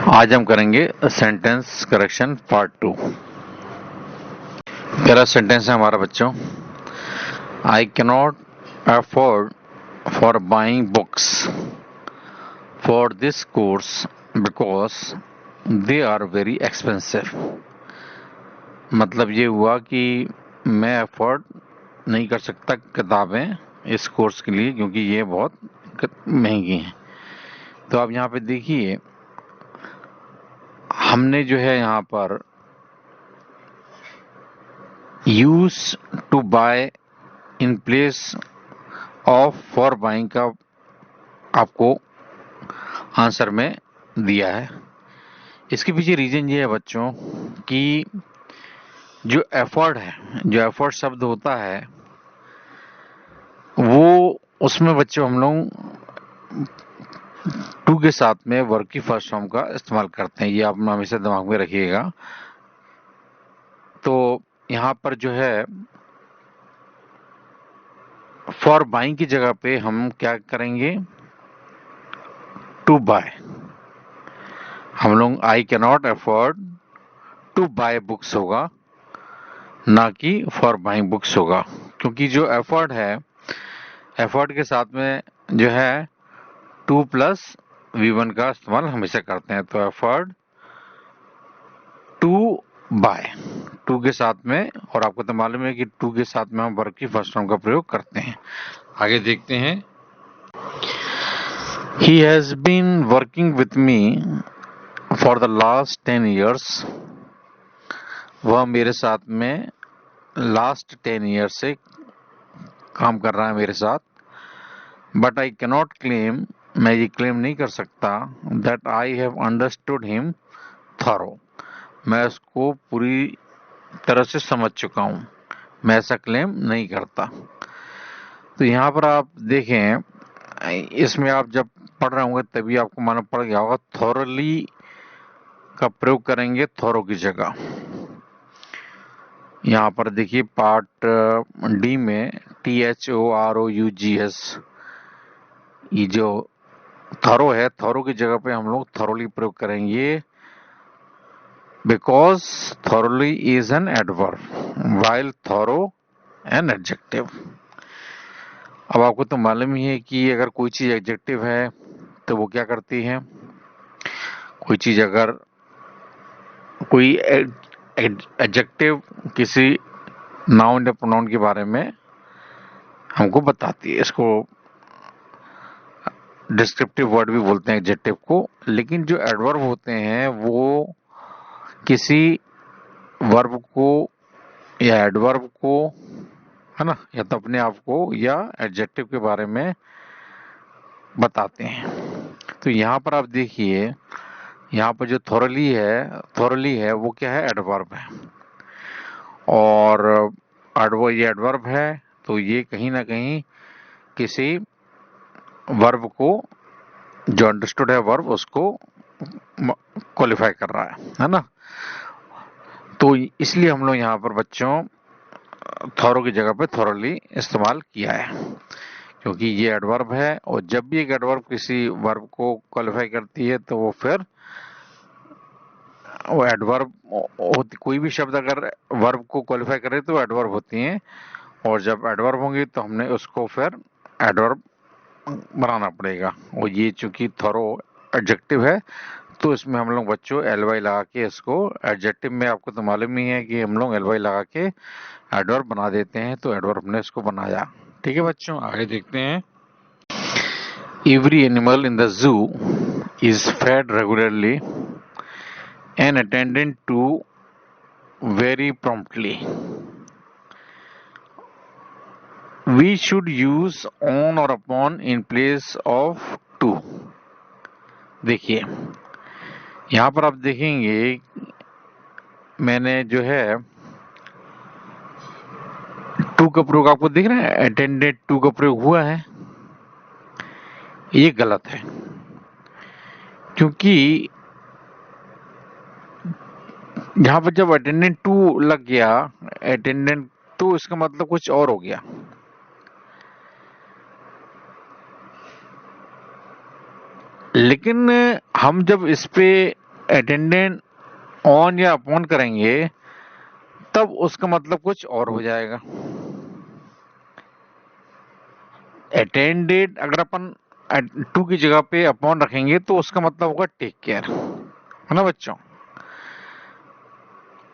आज हम करेंगे सेंटेंस करेक्शन पार्ट 2। पहला सेंटेंस है हमारा बच्चों, I cannot afford for buying books for this course because they are very expensive. मतलब ये हुआ कि मैं अफोर्ड नहीं कर सकता किताबें इस कोर्स के लिए क्योंकि ये बहुत महंगी हैं। तो आप यहाँ पे देखिए, हमने जो है यहाँ पर use to buy in place of for buying का आपको आंसर में दिया है। इसके पीछे रीजन ये है बच्चों कि जो एफर्ट है, जो एफर्ट शब्द होता है वो उसमें बच्चों हम लोग टू के साथ में वर्ब की फर्स्ट फॉर्म का इस्तेमाल करते हैं। ये आप हमेशा दिमाग में रखिएगा। तो यहाँ पर जो है फॉर बाइंग की जगह पे हम क्या करेंगे, टू बाय। हम लोग I can not afford to buy books होगा, ना कि फॉर बाइंग बुक्स होगा, क्योंकि जो एफर्ट है, एफर्ट के साथ में जो है टू प्लस V1 का इस्तेमाल हमेशा करते हैं। तो एफर्ट टू बाय, टू के साथ में, और आपको तो मालूम है कि टू के साथ में हम वर्ब की फर्स्ट फॉर्म का प्रयोग करते हैं। आगे देखते हैं। He has been working with me for the last 10 years. वह मेरे साथ में लास्ट 10 ईयर से काम कर रहा है मेरे साथ। बट आई कैनॉट क्लेम, मैं ये क्लेम नहीं कर सकता, that I have understood him thorough, मैं उसको पूरी तरह से समझ चुका हूँ, मैं ऐसा क्लेम नहीं करता। तो यहाँ पर आप देखें, इसमें आप जब पढ़ रहे होंगे तभी आपको मालूम पड़ गया होगा, थॉरली का प्रयोग करेंगे थॉरो की जगह। यहाँ पर देखिए पार्ट डी में THOROUGS, ये जो थॉरो है, थॉरो की जगह पे हम लोग थॉरोली प्रयोग करेंगे, because thoroughly is an adverb while thorough an adjective. अब आपको तो मालूम ही है कि अगर कोई चीज एडजेक्टिव है तो वो क्या करती है, कोई चीज अगर कोई एडजेक्टिव किसी नाउन या प्रोनाउन के बारे में हमको बताती है, इसको डिस्क्रिप्टिव वर्ड भी बोलते हैं एडजेक्टिव को। लेकिन जो एडवर्ब होते हैं वो किसी वर्ब को या एडवर्ब को, है ना, या तो अपने आप को या एडजेक्टिव के बारे में बताते हैं। तो यहाँ पर आप देखिए, यहाँ पर जो थोरली है वो क्या है, एडवर्ब है। और ये एडवर्ब है तो ये कहीं ना कहीं किसी वर्ब को, जो अंडरस्टूड है वर्ब, उसको क्वालिफाई कर रहा है ना। तो इसलिए हम लोग यहाँ पर बच्चों थॉरो की जगह पे थॉरली इस्तेमाल किया है, क्योंकि ये एडवर्ब है, और जब भी एक एडवर्ब किसी वर्ब को क्वालिफाई करती है तो वो फिर वो एडवर्ब होती, कोई भी शब्द अगर वर्ब को क्वालिफाई करे तो एडवर्ब होती हैं, और जब एडवर्ब होंगी तो हमने उसको फिर एडवर्ब बनाना पड़ेगा। और ये चूंकि थॉरो एडजेक्टिव है तो इसमें हम लोग बच्चों ly लगा के इसको, एडजेक्टिव में आपको तो मालूम ही है कि हम लोग ly लगा के एडवर्ब बना देते हैं, तो एडवर्ब हमने इसको बनाया। ठीक है बच्चों, आगे देखते हैं। Every animal in the zoo is fed regularly and attended to very promptly. We should use on or upon in place of to. देखिए यहाँ पर आप देखेंगे मैंने जो है टू का प्रयोग आपको दिख रहा है, अटेंडेड टू का प्रयोग हुआ है, ये गलत है, क्योंकि यहाँ पर जब अटेंडेंट टू लग गया, अटेंडेंट तो इसका मतलब कुछ और हो गया। लेकिन हम जब इस पे अटेंडेंट ऑन या अपॉन करेंगे तब उसका मतलब कुछ और हो जाएगा। अटेंडेड अगर अपन टू की जगह पे अपॉन रखेंगे तो उसका मतलब होगा टेक केयर, है ना बच्चों।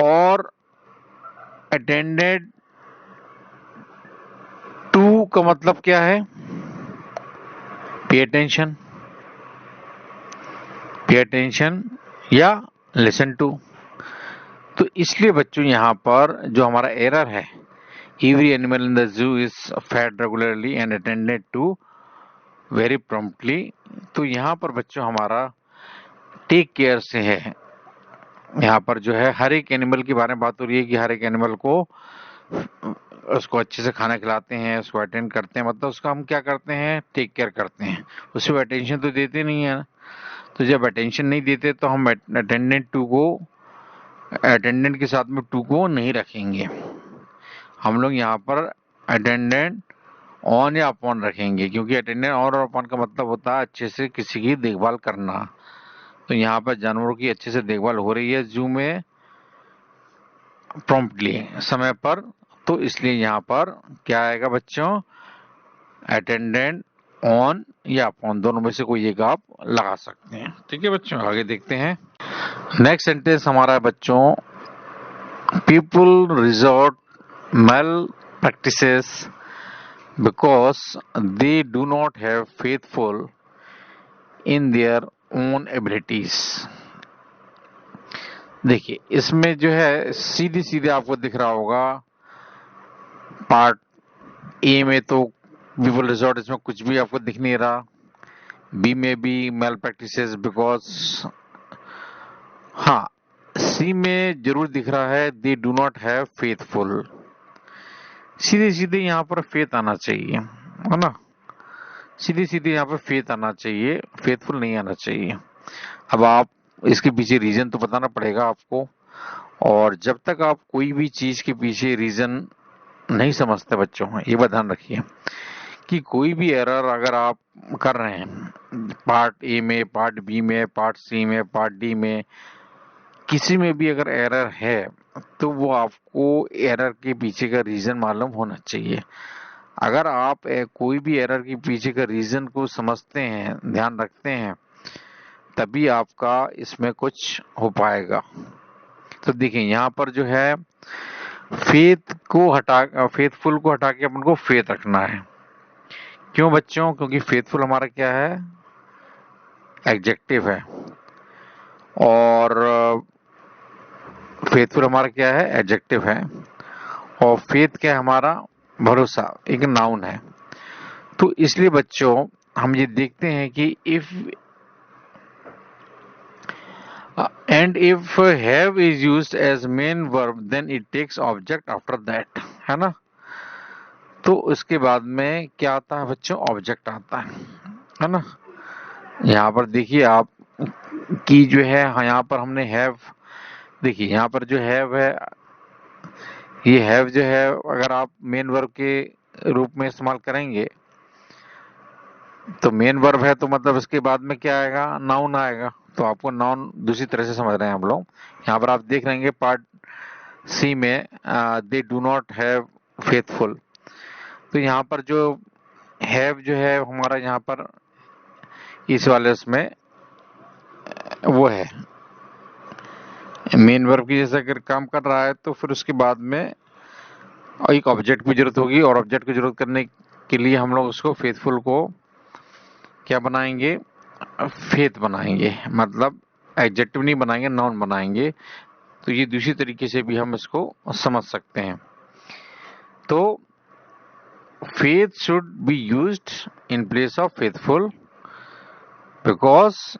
और अटेंडेड टू का मतलब क्या है? पे अटेंशन, पे अटेंशन या लिसन टू। तो इसलिए बच्चों यहाँ पर जो हमारा एरर है, every animal in the zoo is fed regularly and attended to very promptly, तो यहाँ पर बच्चों हमारा टेक केयर से है। यहाँ पर जो है हर एक एनिमल के बारे में बात हो रही है कि हर एक एनिमल को उसको अच्छे से खाना खिलाते हैं, उसको अटेंड करते हैं, मतलब उसका हम क्या करते हैं? टेक केयर करते हैं। उसे अटेंशन तो देते नहीं है। तो जब अटेंशन नहीं देते तो हम अटेंडेंट के साथ में टू को नहीं रखेंगे। हम लोग यहाँ पर अटेंडेंट ऑन या अपॉन रखेंगे, क्योंकि अटेंडेंट ऑन और अपॉन का मतलब होता है अच्छे से किसी की देखभाल करना। तो यहाँ पर जानवरों की अच्छे से देखभाल हो रही है जू में प्रॉम्प्टली, समय पर, तो इसलिए यहाँ पर क्या आएगा बच्चों? अटेंडेंट ऑन या अपॉन, दोनों में से कोई एक आप लगा सकते हैं। ठीक है बच्चों, आगे देखते हैं। नेक्स्ट सेंटेंस हमारा है बच्चों, people resort malpractices because they do not have faithful in their own abilities। देखिए इसमें जो है सीधे सीधे आपको दिख रहा होगा, पार्ट ए में तो पीपल रिजॉर्ट, इसमें कुछ भी आपको दिख नहीं रहा। बी में भी मेल प्रैक्टिसेस बिकॉज, हाँ सी में जरूर दिख रहा है they do not have faithful. सीधे सीधे यहाँ पर फेथ आना चाहिए, है ना, सीधे सीधे यहाँ पर फेथ आना चाहिए, फेथफुल नहीं आना चाहिए। अब आप इसके पीछे रीजन तो बताना पड़ेगा आपको, और जब तक आप कोई भी चीज के पीछे रीजन नहीं समझते बच्चों, ये बात ध्यान रखिए कि कोई भी एरर अगर आप कर रहे हैं पार्ट ए में, पार्ट बी में, पार्ट सी में, पार्ट डी में, किसी में भी अगर एरर है तो वो आपको एरर के पीछे का रीजन मालूम होना चाहिए। अगर आप कोई भी एरर के पीछे का रीजन को समझते हैं, ध्यान रखते हैं, तभी आपका इसमें कुछ हो पाएगा। तो देखिए यहाँ पर जो है फेथफुल को हटा के अपन को फेथ रखना है। क्यों बच्चों? क्योंकि फेथफुल हमारा क्या है? एडजेक्टिव है, और फेथफुल हमारा क्या है? एडजेक्टिव है, और फेथ क्या है हमारा? भरोसा, एक नाउन है। तो इसलिए बच्चों हम ये देखते हैं कि if and if have is used as main verb then it takes object after that, है ना। तो उसके बाद में क्या आता है बच्चों? ऑब्जेक्ट आता है ना। यहाँ पर देखिए आप की जो है, हाँ यहाँ पर हमने हैव, देखिए यहाँ पर जो हैव है, ये हैव जो है अगर आप मेन वर्ब के रूप में इस्तेमाल करेंगे तो मेन वर्ब है, तो मतलब इसके बाद में क्या आएगा? नाउन आएगा। तो आपको नाउन दूसरी तरह से समझ रहे हैं हम लोग। यहाँ पर आप देख रहेंगे पार्ट सी में they do not have faithful, तो यहाँ पर जो हैव जो है हमारा यहाँ पर इस वाले उसमें वो है मेन वर्ब की जैसे अगर काम कर रहा है, तो फिर उसके बाद में एक ऑब्जेक्ट की जरूरत होगी, और ऑब्जेक्ट की जरूरत करने के लिए हम लोग उसको फेथफुल को क्या बनाएंगे? फेथ बनाएंगे, मतलब एडजेक्टिव नहीं बनाएंगे, नाउन बनाएंगे। तो ये दूसरी तरीके से भी हम इसको समझ सकते हैं। तो faith should be used in place of faithful because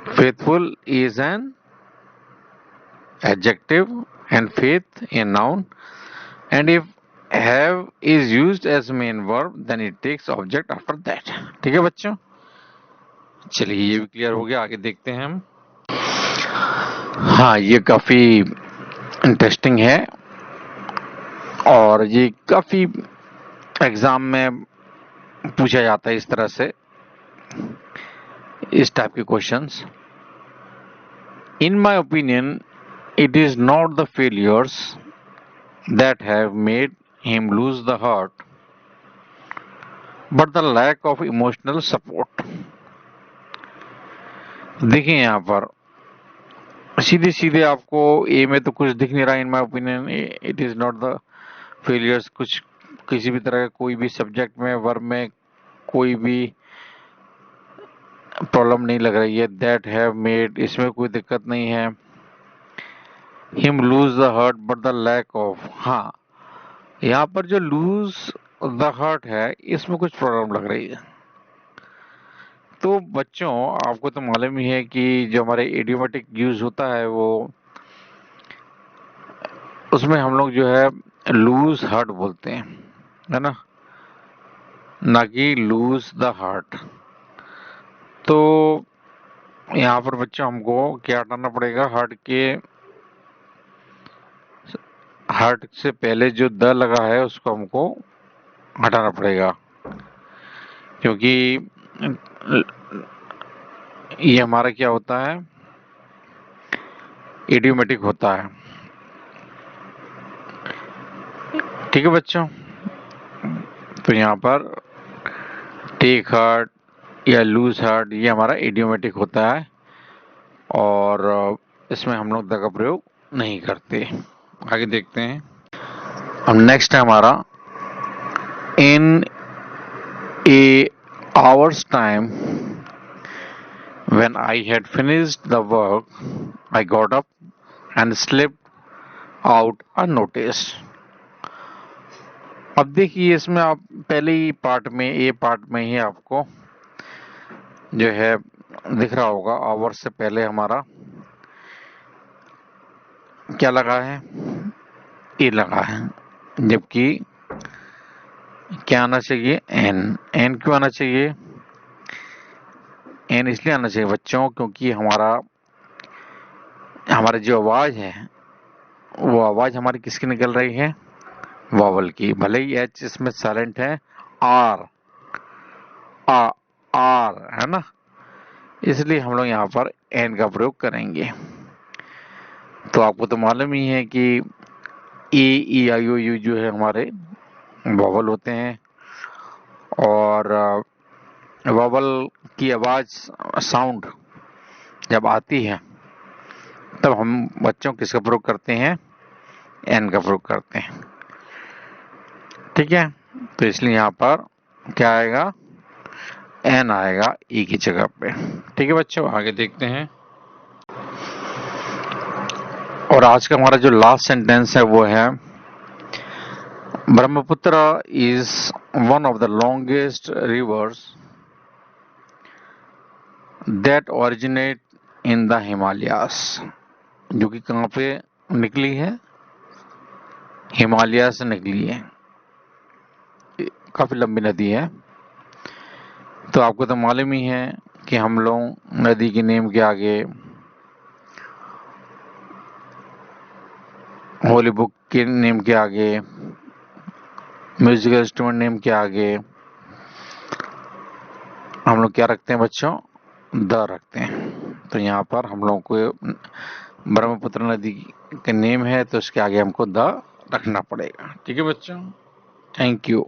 faithful is an adjective and faith a noun, and if have is used as main verb then it takes object after that। ठीक है बच्चों, चलिए ये भी clear हो गया, आगे देखते हैं हम। हाँ ये काफी इंटरेस्टिंग है, और ये काफी एग्जाम में पूछा जाता है इस तरह से, इस टाइप के questions. In my opinion, it is not the failures that have made him lose the heart, but the lack of emotional support. देखिए यहाँ पर सीधे सीधे आपको ए में तो कुछ दिख नहीं रहा। In my opinion it is not the failures, कुछ किसी भी तरह का कोई भी सब्जेक्ट में वर्ब में कोई भी प्रॉब्लम नहीं लग रही है। दैट हैव मेड, इसमें कोई दिक्कत नहीं है। Him lose the heart but the lack of, हाँ यहाँ पर जो लूज द हर्ट है इसमें कुछ प्रॉब्लम लग रही है। तो बच्चों आपको तो मालूम ही है कि जो हमारे इडियोमेटिक यूज होता है वो उसमें हम लोग जो है लूज हार्ट बोलते हैं, है ना कि लूज द हार्ट। तो यहाँ पर बच्चों हमको क्या हटाना पड़ेगा, हार्ट से पहले जो द लगा है उसको हमको हटाना पड़ेगा, क्योंकि ये हमारा क्या होता है, इडियोमेटिक होता है। ठीक है बच्चों, तो यहाँ पर टेक हार्ट या लूज हार्ट ये हमारा इडियोमेटिक होता है और इसमें हम लोग द का प्रयोग नहीं करते। आगे देखते हैं। अब नेक्स्ट है हमारा in a hour's time when I had finished the work I got up and slipped out unnoticed। अब देखिए इसमें आप पहले ही पार्ट में ही आपको जो है दिख रहा होगा आवर से पहले हमारा क्या लगा है, ए लगा है, जबकि क्या आना चाहिए, एन क्यों आना चाहिए, एन इसलिए आना चाहिए बच्चों क्योंकि हमारी जो आवाज है वो आवाज हमारी किसकी निकल रही है, वॉवल की। भले ही एच इसमें साइलेंट है, आर आर है ना, इसलिए हम लोग यहाँ पर एन का प्रयोग करेंगे। तो आपको तो मालूम ही है कि ए ई आई ओ यू जो है हमारे वॉवल होते हैं और वॉवल की आवाज साउंड जब आती है तब हम बच्चों किसका प्रयोग करते हैं, एन का प्रयोग करते हैं। ठीक है, तो इसलिए यहाँ पर क्या आएगा, एन आएगा ई की जगह पे। ठीक है बच्चों, आगे देखते हैं। और आज का हमारा जो लास्ट सेंटेंस है वो है Brahmaputra is one of the longest reverse that originate in the Himalayas. जो कि कहाँ पे निकली है, हिमालय से निकली है, काफी लंबी नदी है। तो आपको तो मालूम ही है कि हम लोग नदी के नेम के आगे, होली बुक के नेम के आगे, म्यूजिकल इंस्ट्रूमेंट नेम के आगे हम लोग क्या रखते हैं बच्चों, द रखते हैं। तो यहाँ पर हम लोग को ब्रह्मपुत्र नदी के नेम है तो इसके आगे हमको द रखना पड़ेगा। ठीक है बच्चों, थैंक यू।